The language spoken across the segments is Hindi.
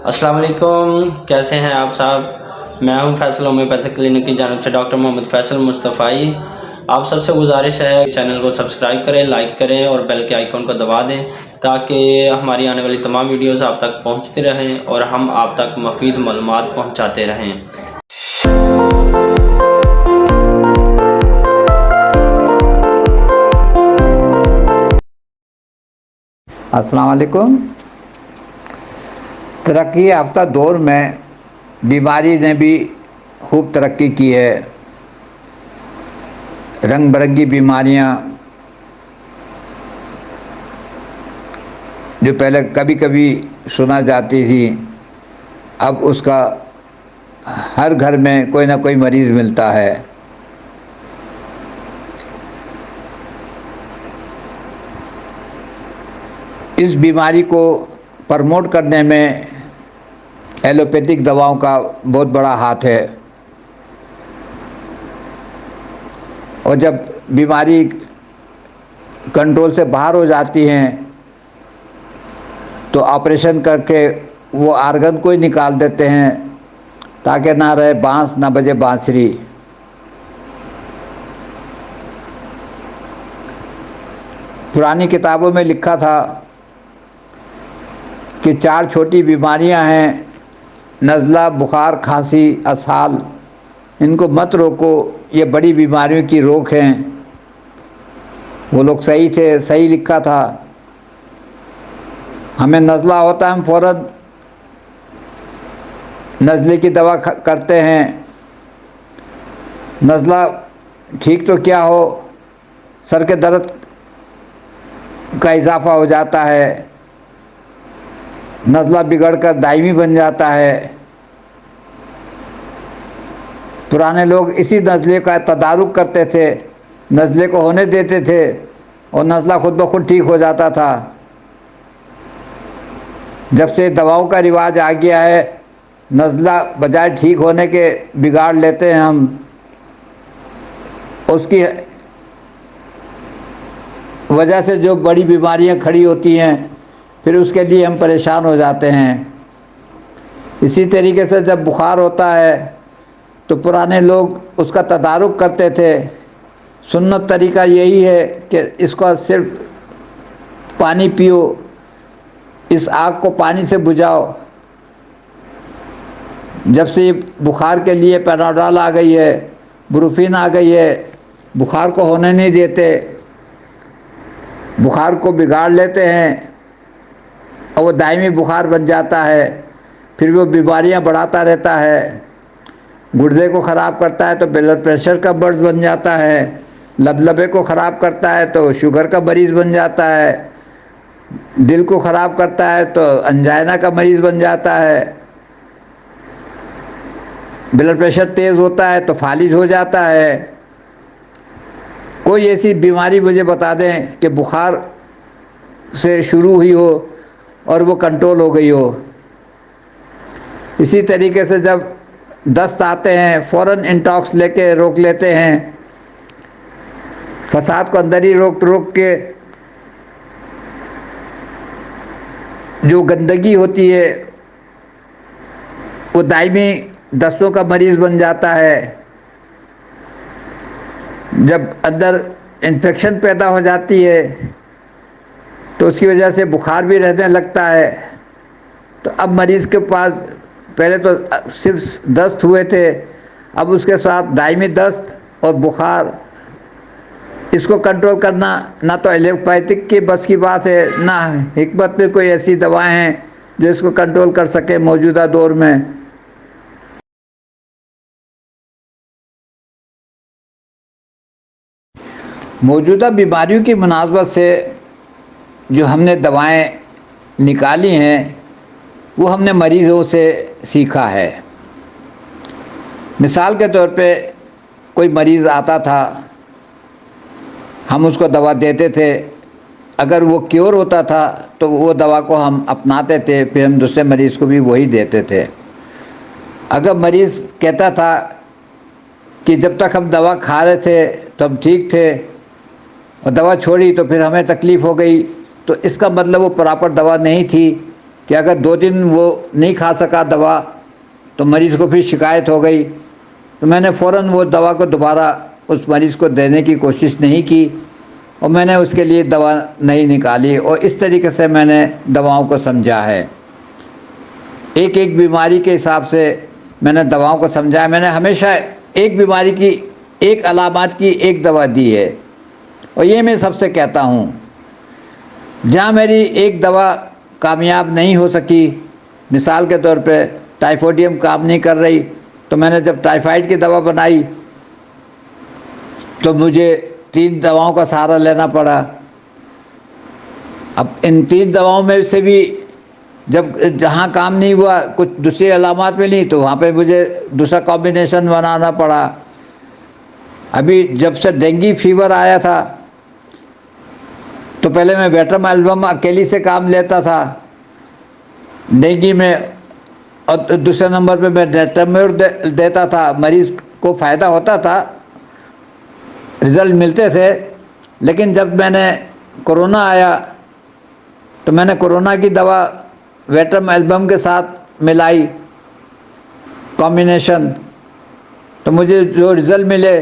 अस्सलाम वालेकुम, कैसे हैं आप साहब। मैं हूं फैसल होम्योपैथिक क्लिनिक की जानिब से डॉक्टर मोहम्मद फैसल मुस्तफ़ाई। आप सबसे गुजारिश है चैनल को सब्सक्राइब करें, लाइक करें और बेल के आइकॉन को दबा दें ताकि हमारी आने वाली तमाम वीडियोस आप तक पहुंचती रहें और हम आप तक मुफीद मालूमात पहुंचाते रहें। अस्सलाम वालेकुम। तरक्की याफ्ता दौर में बीमारी ने भी खूब तरक्की की है। रंग बिरंगी बीमारियां जो पहले कभी कभी सुना जाती थी, अब उसका हर घर में कोई ना कोई मरीज़ मिलता है। इस बीमारी को प्रमोट करने में एलोपैथिक दवाओं का बहुत बड़ा हाथ है और जब बीमारी कंट्रोल से बाहर हो जाती हैं तो ऑपरेशन करके वो आर्गन को ही निकाल देते हैं ताकि ना रहे बांस ना बजे बांसुरी। पुरानी किताबों में लिखा था कि 4 छोटी बीमारियां हैं, नज़ला, बुखार, खांसी, असहाल। इनको मत रोको, ये बड़ी बीमारियों की रोक हैं। वो लोग सही थे, सही लिखा था। हमें नज़ला होता है, हम फ़ौरन नज़ले की दवा करते हैं। नज़ला ठीक तो क्या हो, सर के दर्द का इजाफ़ा हो जाता है, नज़ला बिगड़कर दायमी बन जाता है। पुराने लोग इसी नज़ले का तदारुक करते थे, नज़ले को होने देते थे और नज़ला खुद ब खुद ठीक हो जाता था। जब से दवाओं का रिवाज आ गया है, नज़ला बजाय ठीक होने के बिगाड़ लेते हैं हम। उसकी वजह से जो बड़ी बीमारियां खड़ी होती हैं, फिर उसके लिए हम परेशान हो जाते हैं। इसी तरीके से जब बुखार होता है तो पुराने लोग उसका तदारुक करते थे। सुन्नत तरीका यही है कि इसको सिर्फ पानी पियो, इस आग को पानी से बुझाओ। जब से बुखार के लिए पैनाडोल आ गई है, ब्रूफिन आ गई है, बुखार को होने नहीं देते, बुखार को बिगाड़ लेते हैं और वो दायमी बुखार बन जाता है। फिर वो बीमारियां बढ़ाता रहता है, गुर्दे को ख़राब करता है तो ब्लड प्रेशर का मर्ज बन जाता है, लबलबे को ख़राब करता है तो शुगर का मरीज़ बन जाता है, दिल को ख़राब करता है तो अंजाइना का मरीज़ बन जाता है, ब्लड प्रेशर तेज़ होता है तो फालिज हो जाता है। कोई ऐसी बीमारी मुझे बता दें कि बुखार से शुरू हुई हो और वो कंट्रोल हो गई हो। इसी तरीके से जब दस्त आते हैं, फ़ौरन इंटॉक्स लेके रोक लेते हैं। फसाद को अंदर ही रोक के जो गंदगी होती है वो दायमी दस्तों का मरीज़ बन जाता है। जब अंदर इन्फेक्शन पैदा हो जाती है तो उसकी वजह से बुखार भी रहने लगता है। तो अब मरीज़ के पास पहले तो सिर्फ दस्त हुए थे, अब उसके साथ दायमी दस्त और बुखार। इसको कंट्रोल करना ना तो एलोपैथिक की बस की बात है, ना हिकमत में कोई ऐसी दवाएं हैं जो इसको कंट्रोल कर सके मौजूदा दौर में। मौजूदा बीमारियों की मुनासबत से जो हमने दवाएं निकाली हैं वो हमने मरीज़ों से सीखा है। मिसाल के तौर पे कोई मरीज़ आता था, हम उसको दवा देते थे। अगर वो क्योर होता था तो वो दवा को हम अपनाते थे, फिर हम दूसरे मरीज़ को भी वही देते थे। अगर मरीज़ कहता था कि जब तक हम दवा खा रहे थे तो हम ठीक थे और दवा छोड़ी तो फिर हमें तकलीफ़ हो गई, तो इसका मतलब वो प्रॉपर दवा नहीं थी, कि अगर 2 दिन वो नहीं खा सका दवा तो मरीज़ को फिर शिकायत हो गई, तो मैंने फ़ौरन वो दवा को दोबारा उस मरीज़ को देने की कोशिश नहीं की और मैंने उसके लिए दवा नहीं निकाली। और इस तरीके से मैंने दवाओं को समझा है, एक एक बीमारी के हिसाब से मैंने दवाओं को समझा है। मैंने हमेशा एक बीमारी की, एक अलामत की एक दवा दी है। और ये मैं सबसे कहता हूँ, जहाँ मेरी एक दवा कामयाब नहीं हो सकी, मिसाल के तौर पे टाइफोडियम काम नहीं कर रही, तो मैंने जब टाइफाइड की दवा बनाई तो मुझे 3 दवाओं का सहारा लेना पड़ा। अब इन 3 दवाओं में से भी जब जहाँ काम नहीं हुआ, कुछ दूसरी अलामत मिली, तो वहाँ पे मुझे दूसरा कॉम्बिनेशन बनाना पड़ा। अभी जब से डेंगू फीवर आया था तो पहले मैं वेट्रामाइलम अकेली से काम लेता था डेंगू में, और दूसरे नंबर पे मैं डेटाम्योर देता था। मरीज़ को फ़ायदा होता था, रिज़ल्ट मिलते थे। लेकिन जब मैंने कोरोना आया तो मैंने कोरोना की दवा वेट्रामाइलम के साथ मिलाई कॉम्बिनेशन, तो मुझे जो रिज़ल्ट मिले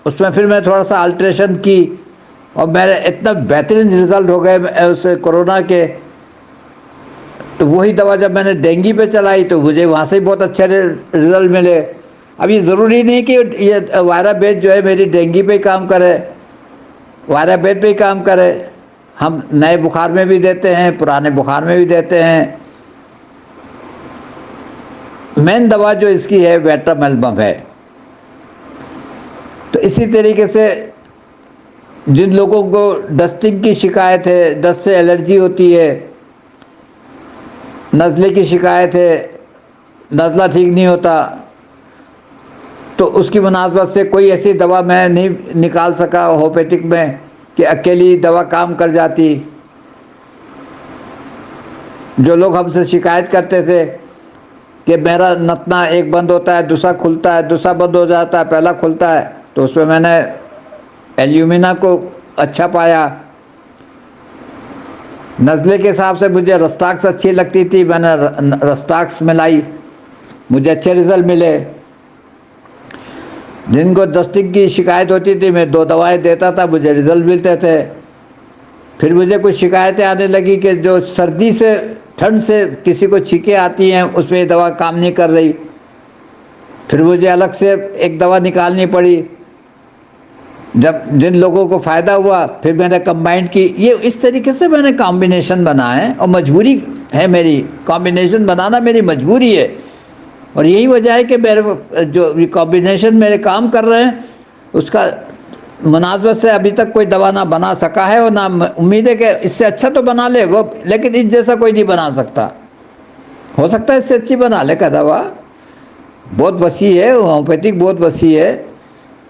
उसमें फिर मैं थोड़ा सा अल्ट्रेशन की और मेरे इतना बेहतरीन रिज़ल्ट हो गए उस कोरोना के। तो वही दवा जब मैंने डेंगू पे चलाई तो मुझे वहाँ से बहुत अच्छे रिज़ल्ट मिले। अब ये ज़रूरी नहीं कि ये वायराबेट जो है मेरी डेंगू पे ही काम करे, वायराबेट पे ही काम करे। हम नए बुखार में भी देते हैं, पुराने बुखार में भी देते हैं। मेन दवा जो इसकी है वेट्रामाइलम है। तो इसी तरीके से जिन लोगों को डस्टिंग की शिकायत है, डस्ट से एलर्जी होती है, नज़ले की शिकायत है, नज़ला ठीक नहीं होता, तो उसकी मुनासबत से कोई ऐसी दवा मैं नहीं निकाल सका होम्योपैथिक में कि अकेली दवा काम कर जाती। जो लोग हमसे शिकायत करते थे कि मेरा नतना एक बंद होता है, दूसरा खुलता है, दूसरा बंद हो जाता है, पहला खुलता है, तो उसमें मैंने एल्यूमिना को अच्छा पाया। नज़ले के हिसाब से मुझे रस्टाक्स अच्छी लगती थी, मैंने रस्टाक्स मिलाई, मुझे अच्छे रिज़ल्ट मिले। जिनको डस्टिंग की शिकायत होती थी मैं 2 दवाएं देता था, मुझे रिज़ल्ट मिलते थे। फिर मुझे कुछ शिकायतें आने लगी कि जो सर्दी से, ठंड से किसी को छींकें आती हैं, उसमें ये दवा काम नहीं कर रही। फिर मुझे अलग से एक दवा निकालनी पड़ी। जब जिन लोगों को फ़ायदा हुआ फिर मैंने कंबाइंड की। ये इस तरीके से मैंने कॉम्बिनेशन बनाए और मजबूरी है मेरी, कॉम्बिनेशन बनाना मेरी मजबूरी है। और यही वजह है कि मेरे जो ये कॉम्बिनेशन मेरे काम कर रहे हैं उसका मुनासबत से अभी तक कोई दवा ना बना सका है, और ना उम्मीद है कि इससे अच्छा तो बना ले वो, लेकिन इस जैसा कोई नहीं बना सकता। हो सकता है इससे अच्छी बना ले का दवा, बहुत वसी है, होम्योपैथिक बहुत वसी है।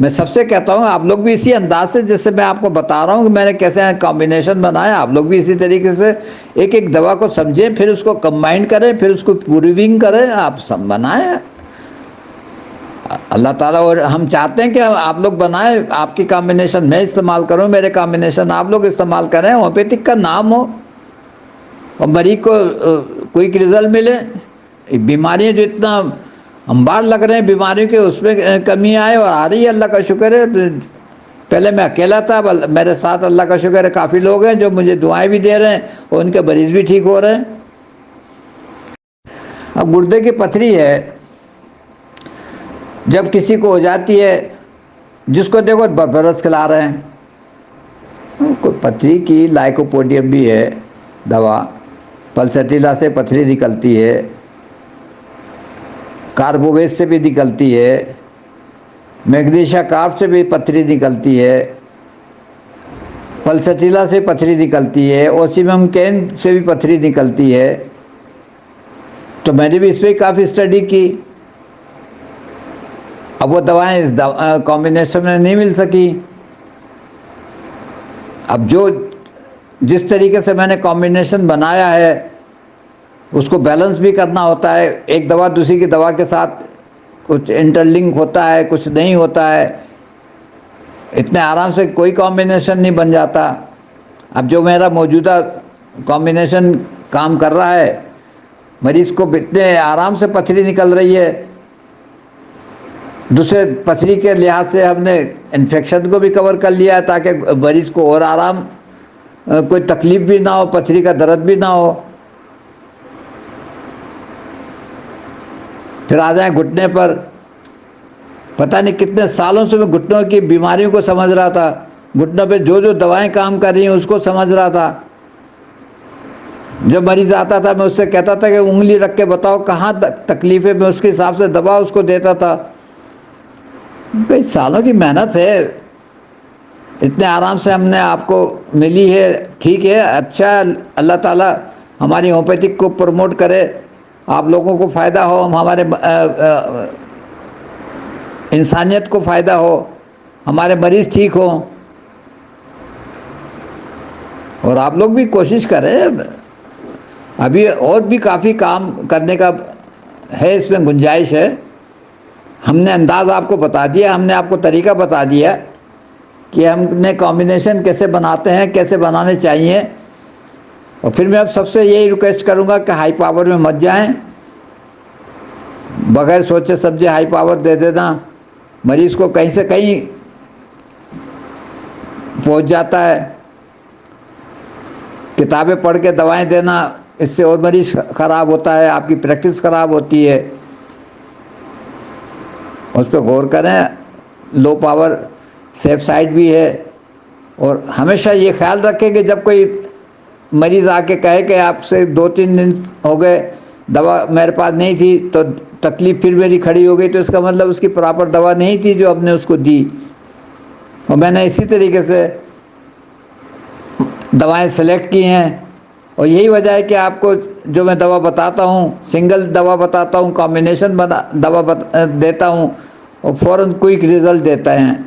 मैं सबसे कहता हूँ आप लोग भी इसी अंदाज से, जैसे मैं आपको बता रहा हूँ कि मैंने कैसे कॉम्बिनेशन बनाया, आप लोग भी इसी तरीके से एक एक दवा को समझें, फिर उसको कंबाइन करें, फिर उसको प्रूविंग करें, आप सब बनाएं। अल्लाह ताला, और हम चाहते हैं कि आप लोग बनाएं, आपकी कॉम्बिनेशन मैं इस्तेमाल करूं, मेरे कॉम्बिनेशन आप लोग इस्तेमाल करें, होम्योपैथिक का नाम हो और मरीज को क्विक रिजल्ट मिले। बीमारियां जो इतना अंबार लग रहे हैं बीमारियों के, उसमें कमी आए और आ रही है, अल्लाह का शुक्र है। पहले मैं अकेला था, मेरे साथ अल्लाह का शुक्र है काफ़ी लोग हैं जो मुझे दुआएं भी दे रहे हैं और उनके मरीज़ भी ठीक हो रहे हैं। अब गुर्दे की पथरी है, जब किसी को हो जाती है, जिसको देखो बरस खिला रहे हैं। कोई पथरी की लाइकोपोडियम भी है दवा, पल्सटीला से पथरी निकलती है, कार्बोवेट से भी निकलती है, मैग्नीशिया कार्ब से भी पथरी निकलती है, पल्सटीला से पथरी निकलती है, ओसिमम कैन से भी पथरी निकलती है। तो मैंने भी इस पर काफ़ी स्टडी की। अब वो दवाएं इस कॉम्बिनेशन में नहीं मिल सकी। अब जो जिस तरीके से मैंने कॉम्बिनेशन बनाया है उसको बैलेंस भी करना होता है। एक दवा दूसरी की दवा के साथ कुछ इंटरलिंक होता है, कुछ नहीं होता है। इतने आराम से कोई कॉम्बिनेशन नहीं बन जाता। अब जो मेरा मौजूदा कॉम्बिनेशन काम कर रहा है मरीज को इतने आराम से पथरी निकल रही है। दूसरे पथरी के लिहाज से हमने इन्फेक्शन को भी कवर कर लिया ताकि मरीज को और आराम, कोई तकलीफ भी ना हो, पथरी का दर्द भी ना हो। फिर आ जाए घुटने पर। पता नहीं कितने सालों से मैं घुटनों की बीमारियों को समझ रहा था, घुटनों पे जो जो दवाएं काम कर रही हैं उसको समझ रहा था। जब मरीज आता था मैं उससे कहता था कि उंगली रख के बताओ कहाँ तकलीफ है, मैं उसके हिसाब से दवा उसको देता था। कई सालों की मेहनत है, इतने आराम से हमने आपको मिली है। ठीक है, अच्छा, अल्लाह ताला हमारी होम्योपैथिक को प्रमोट करे, आप लोगों को फ़ायदा हो, हमारे इंसानियत को फ़ायदा हो, हमारे मरीज़ ठीक हों, और आप लोग भी कोशिश करें। अभी और भी काफ़ी काम करने का है, इसमें गुंजाइश है। हमने अंदाज़ आपको बता दिया, हमने आपको तरीका बता दिया कि हमने कॉम्बिनेशन कैसे बनाते हैं, कैसे बनाने चाहिए। और फिर मैं अब सबसे यही रिक्वेस्ट करूँगा कि हाई पावर में मत जाएं, बगैर सोचे समझे हाई पावर दे देना मरीज़ को कहीं से कहीं पहुंच जाता है। किताबें पढ़ के दवाएं देना, इससे और मरीज़ ख़राब होता है, आपकी प्रैक्टिस ख़राब होती है। उस पर गौर करें। लो पावर सेफ साइड भी है। और हमेशा ये ख्याल रखें कि जब कोई मरीज़ आके कहे कि आपसे 2-3 दिन हो गए दवा मेरे पास नहीं थी, तो तकलीफ़ फिर मेरी खड़ी हो गई, तो इसका मतलब उसकी प्रॉपर दवा नहीं थी जो हमने उसको दी। और मैंने इसी तरीके से दवाएं सेलेक्ट की हैं। और यही वजह है कि आपको जो मैं दवा बताता हूँ, सिंगल दवा बताता हूँ, कॉम्बिनेशन दवा देता हूँ, और फ़ौरन क्विक रिज़ल्ट देता है।